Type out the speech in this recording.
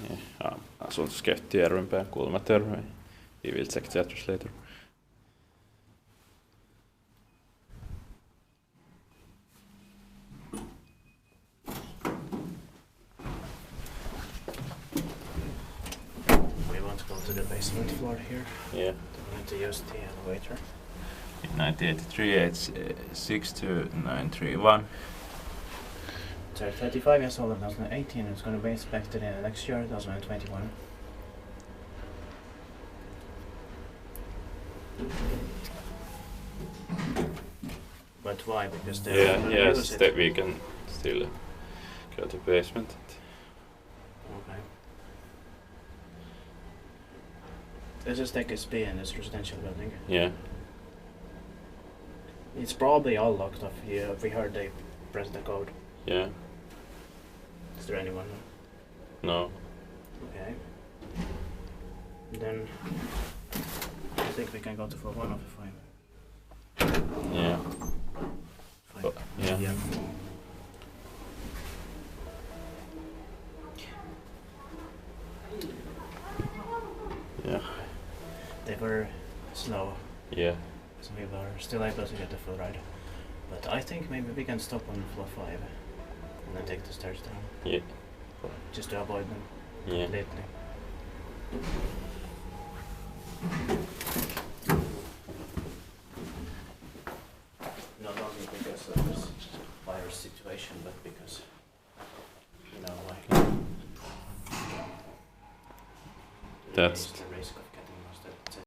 Ja, asun tuossa Järvenpään kulmaterve. Vi vill 6 liter. We want to go to the basement floor here. Yeah. We need to use the elevator. In 1983 it's 62931. So 35 years old in 2018, it's going to be inspected in the next year, 2021. But why? Because they yes, that we can still go to basement. Okay. This is take SP in this residential building. Yeah. It's probably all locked off here. We heard they press the code. Yeah. Is there anyone? No. Okay. Then I think we can go to floor 1 of the 5. Yeah. 5. Yeah. Yeah. They were slow, Yeah. so we were still able to get the full ride. But I think maybe we can stop on floor 5 and then take the stairs down. Yeah. Just to avoid them Yeah. completely. Not only because of this virus situation, but because, you know, like That's the